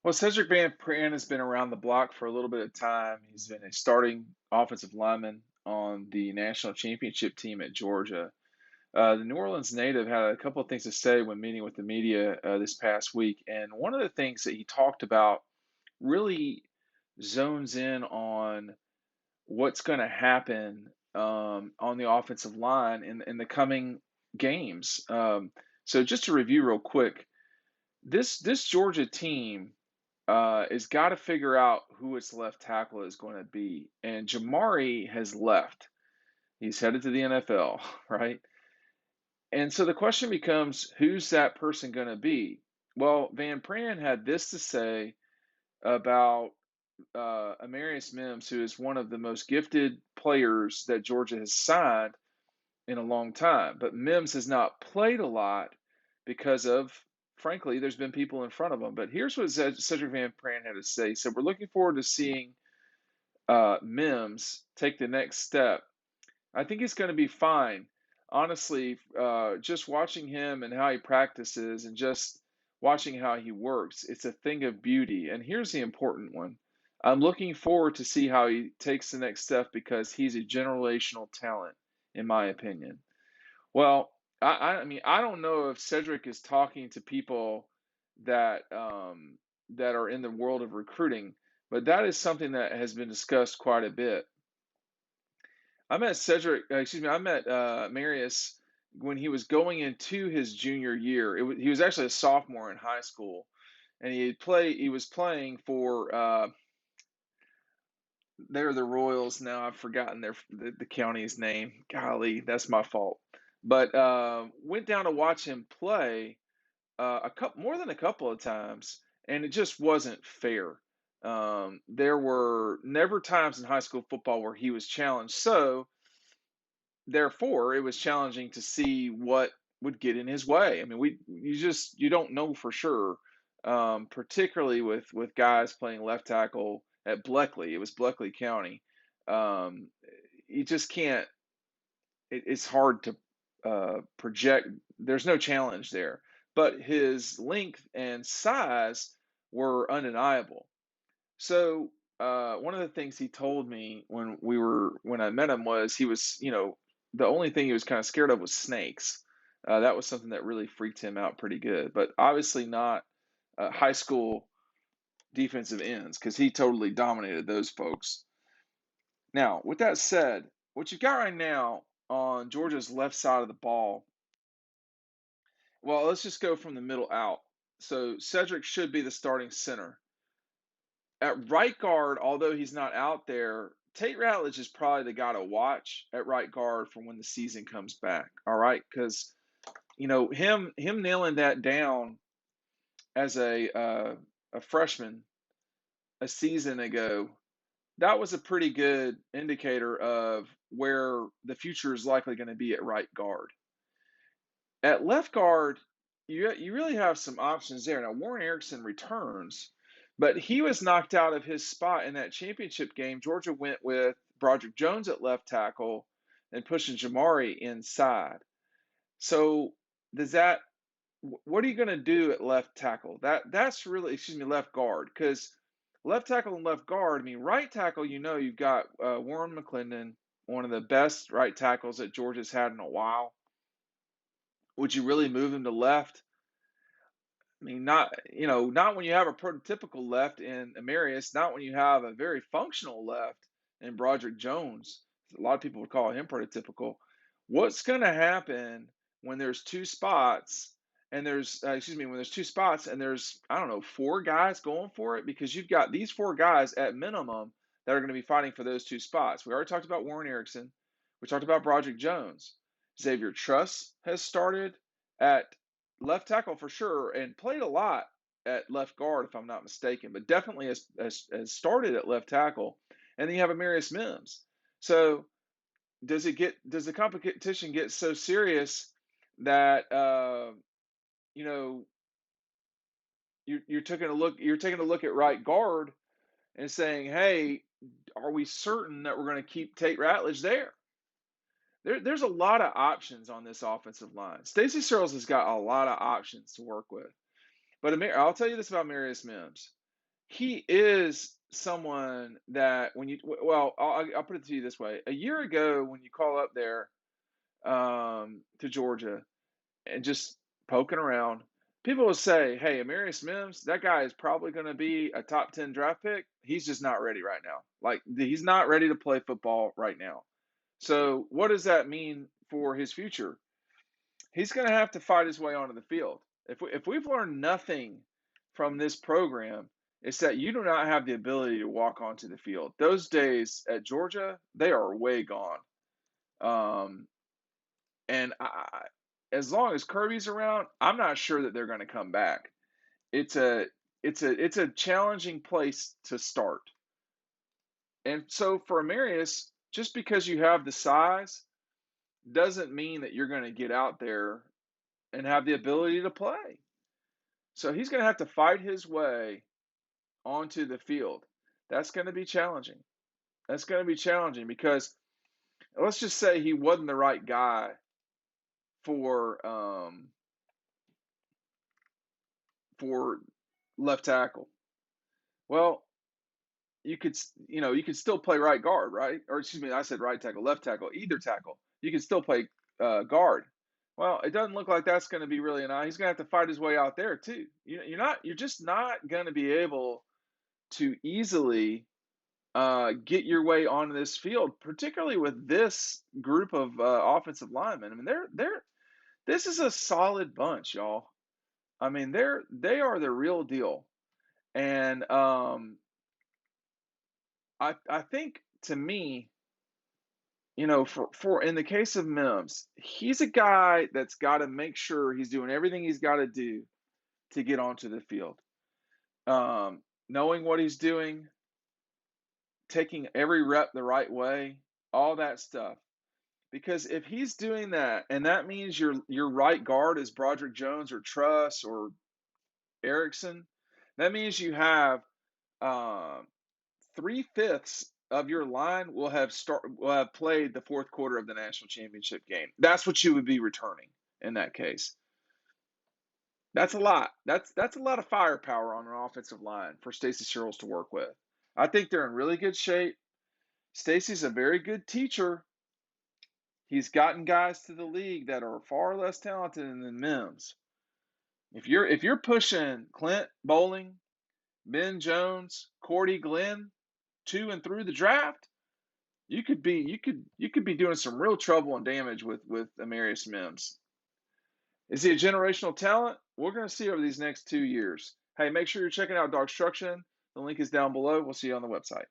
Well, Cedric Van Peebles has been around the block for a little bit of time. He's been a starting offensive lineman on the national championship team at Georgia. The New Orleans native had a couple of things to say when meeting with the media this past week. And one of the things that he talked about really zones in on what's going to happen on the offensive line in the coming games. So just to review real quick, this Georgia team is got to figure out who its left tackle is going to be. And Jamari has left. He's headed to the NFL, right? And so the question becomes, who's that person going to be? Well, Van Pran had this to say about Amarius Mims, who is one of the most gifted players that Georgia has signed in a long time. But Mims has not played a lot because of, frankly, there's been people in front of him. But here's what Cedric Van Pran had to say. He said, we're looking forward to seeing Mims take the next step. I think he's going to be fine. Honestly, just watching him and how he practices and just watching how he works, it's a thing of beauty. And here's the important one. I'm looking forward to see how he takes the next step because he's a generational talent, in my opinion. Well, I mean, I don't know if Cedric is talking to people that are in the world of recruiting, but that is something that has been discussed quite a bit. I met Marius when he was going into his junior year. He was actually a sophomore in high school, and he was playing for they're the Royals now. I've forgotten the county's name. Golly, that's my fault. But went down to watch him play a couple more than a couple of times, and it just wasn't fair. There were never times in high school football where he was challenged. So therefore, it was challenging to see what would get in his way. I mean, you don't know for sure, particularly with guys playing left tackle at Bleckley. It was Bleckley County. Um, you just can't. It's hard to project. There's no challenge there, but his length and size were undeniable. So one of the things he told me when I met him was he was, the only thing he was kind of scared of was snakes. That was something that really freaked him out pretty good, but obviously not high school defensive ends because he totally dominated those folks. Now, with that said, what you got right now on Georgia's left side of the ball, well, let's just go from the middle out. So Cedric should be the starting center. At right guard, although he's not out there, Tate Ratledge is probably the guy to watch at right guard for when the season comes back. All right, because him nailing that down as a freshman a season ago, that was a pretty good indicator of where the future is likely going to be at right guard. At left guard, you really have some options there. Now Warren Erickson returns, but he was knocked out of his spot in that championship game. Georgia went with Broderick Jones at left tackle and pushing Jamari inside. So does that what are you going to do at left tackle? That's really, excuse me, left guard, because left tackle and left guard. I mean, right tackle, you've got Warren McClendon, one of the best right tackles that Georgia's had in a while. Would you really move him to left? I mean, not when you have a prototypical left in Amarius, not when you have a very functional left in Broderick Jones. A lot of people would call him prototypical. What's going to happen when there's two spots and when there's two spots and there's, I don't know, four guys going for it? Because you've got these four guys at minimum that are going to be fighting for those two spots. We already talked about Warren Erickson. We talked about Broderick Jones. Xavier Truss has started at left tackle for sure and played a lot at left guard, if I'm not mistaken, but definitely has started at left tackle. And then you have Amarius Mims. So does the competition get so serious that you know you're taking a look at right guard and saying, hey, are we certain that we're going to keep Tate Ratledge there? There's a lot of options on this offensive line. Stacey Searles has got a lot of options to work with. But I'll tell you this about Amarius Mims. he is someone that when you well, I'll put it to you this way: a year ago, when you call up there to Georgia and just poking around, people will say, "Hey, Amarius Mims, that guy is probably going to be a top 10 draft pick. He's just not ready right now. Like he's not ready to play football right now." So, what does that mean for his future? He's going to have to fight his way onto the field. If we've learned nothing from this program, it's that you do not have the ability to walk onto the field. Those days at Georgia, they are way gone. Um, and as long as Kirby's around, I'm not sure that they're going to come back. It's a it's a challenging place to start. And so for Amarius, just because you have the size doesn't mean that you're going to get out there and have the ability to play. So he's going to have to fight his way onto the field. That's going to be challenging. That's going to be challenging because let's just say he wasn't the right guy for for left tackle. Well, you could still play right guard, right? Or excuse me, I said right tackle, left tackle, either tackle. You can still play guard. Well, it doesn't look like that's going to be really enough. He's going to have to fight his way out there too. You're just not going to be able to easily get your way onto this field, particularly with this group of offensive linemen. I mean, this is a solid bunch, y'all. I mean, they are the real deal, and I think to me, for in the case of Mims, he's a guy that's got to make sure he's doing everything he's got to do to get onto the field. Knowing what he's doing, taking every rep the right way, all that stuff. Because if he's doing that, and that means your right guard is Broderick Jones or Truss or Erickson, that means you have 3/5 of your line will have played the fourth quarter of the national championship game. That's what you would be returning in that case. That's a lot. That's a lot of firepower on an offensive line for Stacy Searles to work with. I think they're in really good shape. Stacy's a very good teacher. He's gotten guys to the league that are far less talented than Mims. If you're pushing Clint Bowling, Ben Jones, Cordy Glenn to and through the draft, you could be doing some real trouble and damage with Amarius Mims. Is he a generational talent? We're going to see over these next 2 years. Hey, make sure you're checking out DAWGSTRUCTION. The link is down below. We'll see you on the website.